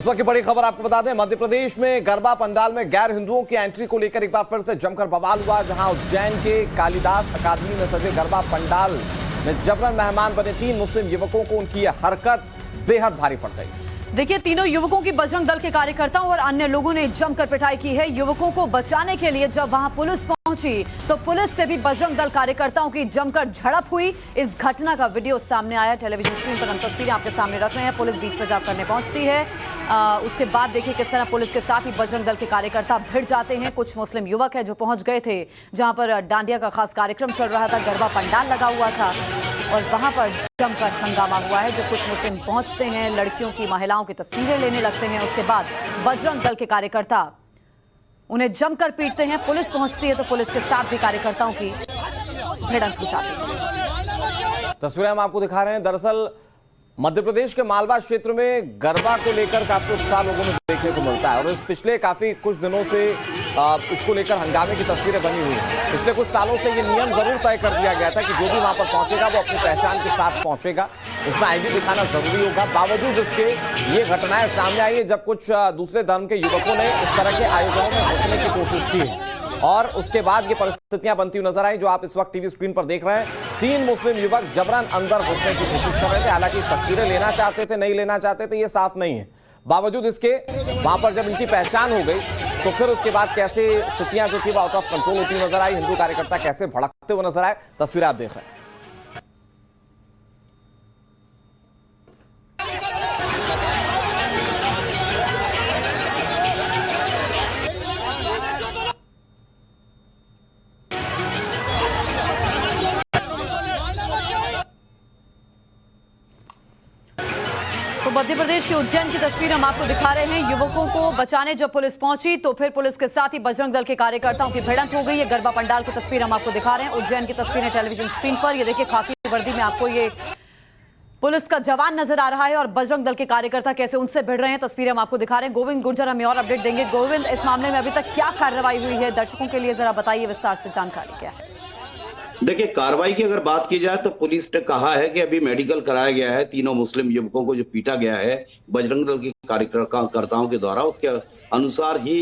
इस वक्त की बड़ी खबर आपको बता दें, मध्य प्रदेश में गरबा पंडाल में गैर हिंदुओं की एंट्री को लेकर एक बार फिर से जमकर बवाल हुआ, जहां उज्जैन के कालिदास अकादमी में सजे गरबा पंडाल में जबरन मेहमान बने 3 मुस्लिम युवकों को उनकी यह हरकत बेहद भारी पड़ गई। देखिए, तीनों युवकों की बजरंग दल के कार्यकर्ताओं और अन्य लोगों ने जमकर पिटाई की है। युवकों को बचाने के लिए जब वहां पुलिस पहुंची तो पुलिस से भी बजरंग दल कार्यकर्ताओं की जमकर झड़प हुई। इस घटना का वीडियो सामने आया, टेलीविजन स्क्रीन पर हम तस्वीरें आपके सामने रख रहे हैं। पुलिस बीच बचाव करने पहुंचती है। उसके बाद देखिए किस तरह पुलिस के साथ ही बजरंग दल के कार्यकर्ता भिड़ जाते हैं। कुछ मुस्लिम युवक है जो पहुंच गए थे जहां पर डांडिया का खास कार्यक्रम चल रहा था, गरबा पंडाल लगा हुआ था और वहां पर जमकर हंगामा हुआ है। जब कुछ मुस्लिम पहुंचते हैं, लड़कियों की महिलाओं की तस्वीरें लेने लगते हैं। उसके बाद बजरंग दल के कार्यकर्ता उन्हें जमकर पीटते हैं। पुलिस पहुंचती है तो पुलिस के साथ भी कार्यकर्ताओं की भिड़ंत हो जाती है। तस्वीरें हम आपको दिखा रहे हैं। दरअसल मध्य प्रदेश के मालवा क्षेत्र में गरबा को लेकर काफी उत्साह लोगों में देखने को मिलता है और इस पिछले काफी कुछ दिनों से इसको लेकर हंगामे की तस्वीरें बनी हुई हैं। पिछले कुछ सालों से ये नियम जरूर तय कर दिया गया था कि जो भी वहां पर पहुंचेगा वो अपनी पहचान के साथ पहुंचेगा, उसमें आईडी दिखाना जरूरी होगा। बावजूद इसके ये घटनाएं सामने आई है जब कुछ दूसरे धर्म के युवकों ने इस तरह के आयोजनों में घुसने की कोशिश की है और उसके बाद ये परिस्थितियां बनती हुई नजर आई जो आप इस वक्त टीवी स्क्रीन पर देख रहे हैं। 3 मुस्लिम युवक जबरन अंदर घुसने की कोशिश कर रहे थे, हालांकि तस्वीरें लेना चाहते थे, नहीं लेना चाहते थे, ये साफ नहीं है। बावजूद इसके वहां पर जब इनकी पहचान हो गई तो फिर उसके बाद कैसे स्थितियां जो थी वो आउट ऑफ कंट्रोल होती नजर आई। हिंदू कार्यकर्ता कैसे भड़कते हुए नजर आए, तस्वीरें आप देख रहे हैं। तो मध्य प्रदेश के उज्जैन की तस्वीर हम आपको दिखा रहे हैं। युवकों को बचाने जब पुलिस पहुंची तो फिर पुलिस के साथ ही बजरंग दल के कार्यकर्ताओं की भिड़ंत हो गई। ये गरबा पंडाल की तस्वीर हम आपको दिखा रहे हैं, उज्जैन की तस्वीरें टेलीविजन स्क्रीन पर। ये देखिए, खाकी वर्दी में आपको ये पुलिस का जवान नजर आ रहा है और बजरंग दल के कार्यकर्ता कैसे उनसे भिड़ रहे हैं, तस्वीरें हम आपको दिखा रहे हैं। गोविंद गुर्जर हमें और अपडेट देंगे। गोविंद, इस मामले में अभी तक क्या कार्रवाई हुई है, दर्शकों के लिए जरा बताइए विस्तार से, जानकारी क्या है? देखिए, कार्रवाई की अगर बात की जाए तो पुलिस ने कहा है कि अभी मेडिकल कराया गया है। तीनों मुस्लिम युवकों को जो पीटा गया है बजरंग दल के कार्यकर्ताओं के द्वारा, उसके अनुसार ही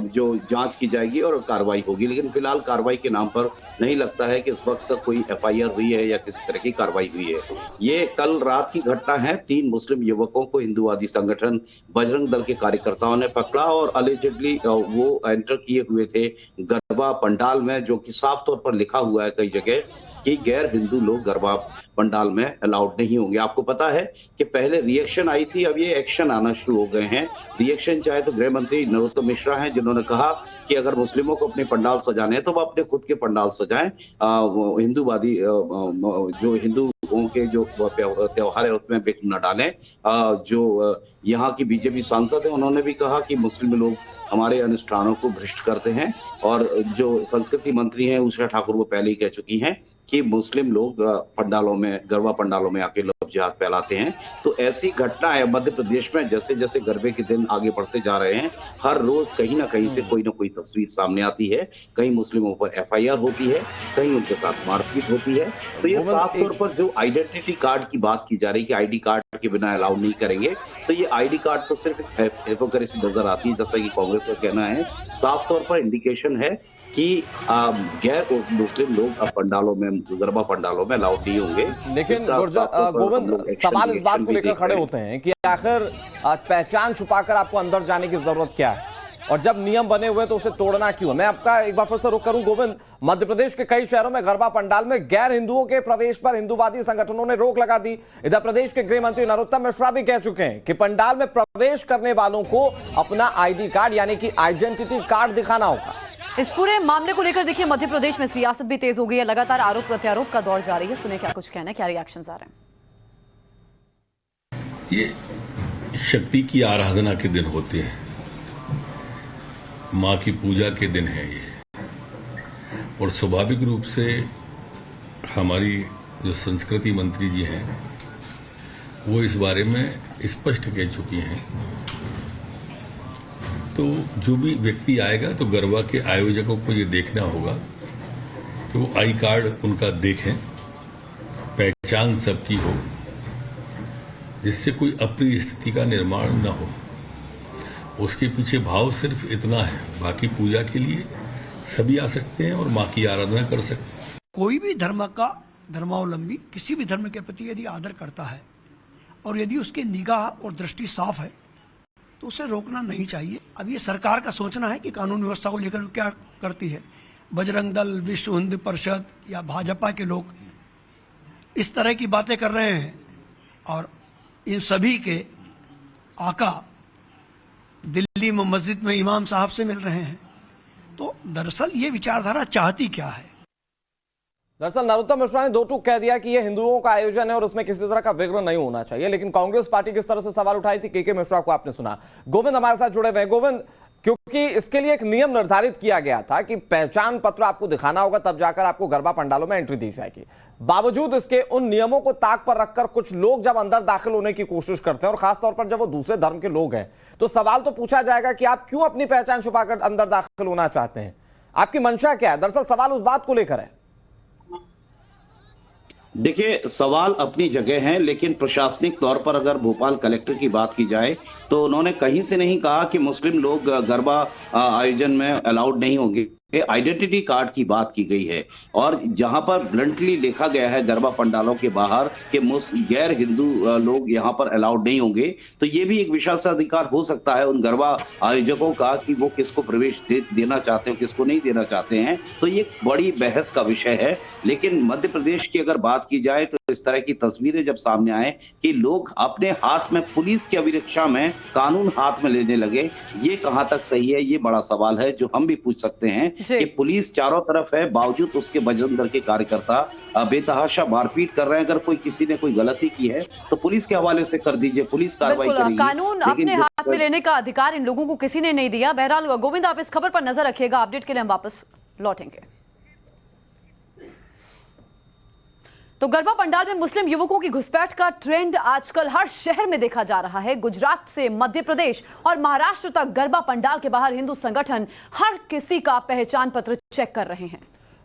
जो जांच की जाएगी और कार्रवाई होगी। लेकिन फिलहाल कार्रवाई के नाम पर नहीं लगता है कि इस वक्त तक कोई FIR हुई है या किसी तरह की कार्रवाई हुई है। ये कल रात की घटना है। 3 मुस्लिम युवकों को हिंदूवादी संगठन बजरंग दल के कार्यकर्ताओं ने पकड़ा और अलिजेडली वो एंटर किए हुए थे गरबा पंडाल में, जो कि साफ तौर पर लिखा हुआ है कई जगह कि गैर हिंदू लोग गरबा पंडाल में अलाउड नहीं होंगे। आपको पता है कि पहले रिएक्शन आई थी, अब ये एक्शन आना शुरू हो गए हैं। रिएक्शन चाहे तो गृह मंत्री नरोत्तम मिश्रा हैं, जिन्होंने कहा कि अगर मुस्लिमों को अपने पंडाल सजाने हैं तो वो अपने खुद के पंडाल सजाएं। हिंदूवादी जो हिंदुओं के जो त्योहार है उसमें विघ्न न डालें। जो यहाँ की बीजेपी सांसद है उन्होंने भी कहा कि मुस्लिम लोग हमारे अनुष्ठानों को भ्रष्ट करते हैं और जो संस्कृति मंत्री हैं उषा ठाकुर वो पहले ही कह चुकी हैं कि मुस्लिम लोग पंडालों में, गरबा पंडालों में आके लव जिहाद फैलाते हैं। तो ऐसी घटना है मध्य प्रदेश में। जैसे जैसे गरबे के दिन आगे बढ़ते जा रहे हैं, हर रोज कहीं ना कहीं से कोई ना कोई तस्वीर सामने आती है। कहीं मुस्लिमों पर FIR होती है, कहीं उनके साथ मारपीट होती है। तो ये साफ तौर पर जो आइडेंटिटी कार्ड की बात की जा रही है कि आईडी कार्ड के बिना अलाउ नहीं करेंगे, तो ये आईडी कार्ड तो सिर्फ हिपोक्रेसी नजर आती है। जैसा कि कांग्रेस का कहना है, साफ तौर पर इंडिकेशन है कि गैर मुस्लिम लोग पंडालों में, गरबा पंडालों में अलाउड नहीं होंगे। लेकिन गोविंद, सवाल इस बात को लेकर खड़े होते हैं कि आखिर पहचान छुपाकर आपको अंदर जाने की जरूरत क्या है और जब नियम बने हुए तो उसे तोड़ना क्यों? मैं आपका एक बार फिर से रुख करूं गोविंद। मध्य प्रदेश के कई शहरों में गरबा पंडाल में गैर हिंदुओं के प्रवेश पर हिंदूवादी संगठनों ने रोक लगा दी। इधर प्रदेश के गृह मंत्री नरोत्तम मिश्रा भी कह चुके हैं कि पंडाल में प्रवेश करने वालों को अपना ID कार्ड यानी कि आइडेंटिटी कार्ड दिखाना होगा। इस पूरे मामले को लेकर देखिए, मध्य प्रदेश में सियासत भी तेज हो गई है। लगातार आरोप प्रत्यारोप का दौर जारी है। सुने क्या कुछ कहना है, क्या रिएक्शंस आ रहे हैं। ये शक्ति की आराधना के दिन होते हैं, मां की पूजा के दिन है ये, और स्वाभाविक रूप से हमारी जो संस्कृति मंत्री जी हैं वो इस बारे में स्पष्ट कह चुकी हैं। तो जो भी व्यक्ति आएगा तो गरबा के आयोजकों को ये देखना होगा कि वो आई कार्ड उनका देखें, पहचान सबकी हो, जिससे कोई अप्रिय स्थिति का निर्माण न हो। उसके पीछे भाव सिर्फ इतना है, बाकी पूजा के लिए सभी आ सकते हैं और माँ की आराधना कर सकते हैं। कोई भी धर्म का धर्मावलंबी किसी भी धर्म के प्रति यदि आदर करता है और यदि उसकी निगाह और दृष्टि साफ है तो उसे रोकना नहीं चाहिए। अब ये सरकार का सोचना है कि कानून व्यवस्था को लेकर क्या करती है। बजरंग दल, विश्व हिंदू परिषद या भाजपा के लोग इस तरह की बातें कर रहे हैं और इन सभी के आका दिल्ली में मस्जिद में इमाम साहब से मिल रहे हैं। तो दरअसल ये विचारधारा चाहती क्या है? दरअसल नरोत्तम मिश्रा ने दो टूक कह दिया कि यह हिंदुओं का आयोजन है और उसमें किसी तरह का विघ्न नहीं होना चाहिए, लेकिन कांग्रेस पार्टी किस तरह से सवाल उठाई थी के मिश्रा को आपने सुना। गोविंद हमारे साथ जुड़े हुए हैं। गोविंद, क्योंकि इसके लिए एक नियम निर्धारित किया गया था कि पहचान पत्र आपको दिखाना होगा तब जाकर आपको गरबा पंडालों में एंट्री दी जाएगी, बावजूद इसके उन नियमों को ताक पर रखकर कुछ लोग जब अंदर दाखिल होने की कोशिश करते हैं और खासतौर पर जब वो दूसरे धर्म के लोग हैं तो सवाल तो पूछा जाएगा कि आप क्यों अपनी पहचान छुपाकर अंदर दाखिल होना चाहते हैं, आपकी मंशा क्या है? दरअसल सवाल उस बात को लेकर है। देखिए, सवाल अपनी जगह है, लेकिन प्रशासनिक तौर पर अगर भोपाल कलेक्टर की बात की जाए तो उन्होंने कहीं से नहीं कहा कि मुस्लिम लोग गरबा आयोजन में अलाउड नहीं होंगे। आइडेंटिटी कार्ड की बात की गई है और जहां पर ब्लंटली लिखा गया है गरबा पंडालों के बाहर कि गैर हिंदू लोग यहां पर अलाउड नहीं होंगे, तो ये भी एक विशेषाधिकार हो सकता है उन गरबा आयोजकों का कि वो किसको प्रवेश देना चाहते हैं, किसको नहीं देना चाहते हैं। तो ये बड़ी बहस का विषय है। लेकिन मध्य प्रदेश की अगर बात की जाए तो इस तरह की तस्वीरें जब सामने आए कि लोग अपने हाथ में पुलिस की अभिरक्षा में कानून हाथ में लेने लगे, ये कहां तक सही है, ये बड़ा सवाल है जो हम भी पूछ सकते हैं कि पुलिस चारों तरफ है, बावजूद उसके बजरंग दल के कार्यकर्ता बेतहाशा मारपीट कर रहे हैं। अगर किसी ने कोई गलती की है तो पुलिस के हवाले से कर दीजिए, पुलिस कार्रवाई करेगी। कानून अपने हाथ में लेने का अधिकार इन लोगों को किसी ने नहीं दिया। बहरहाल गोविंद, आप इस खबर पर नजर रखिएगा, अपडेट के लिए हम वापस लौटेंगे। तो गरबा पंडाल में मुस्लिम युवकों की घुसपैठ का ट्रेंड आजकल हर शहर में देखा जा रहा है। गुजरात से मध्य प्रदेश और महाराष्ट्र तक गरबा पंडाल के बाहर हिंदू संगठन हर किसी का पहचान पत्र चेक कर रहे हैं।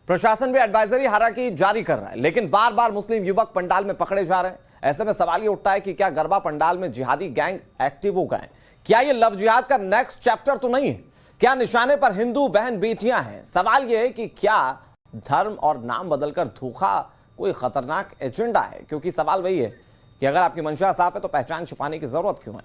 प्रशासन भी एडवाइजरी हालांकि जारी कर रहा है, लेकिन बार बार मुस्लिम युवक पंडाल में पकड़े जा रहे हैं। ऐसे में सवाल ये उठता है कि क्या गरबा पंडाल में जिहादी गैंग एक्टिव हो गए? क्या ये लव जिहाद का नेक्स्ट चैप्टर तो नहीं है? क्या निशाने पर हिंदू बहन बेटियां हैं? सवाल यह है कि क्या धर्म और नाम बदलकर धोखा कोई खतरनाक एजेंडा है? क्योंकि सवाल वही है कि अगर आपकी मंशा साफ है तो पहचान छुपाने की जरूरत क्यों है?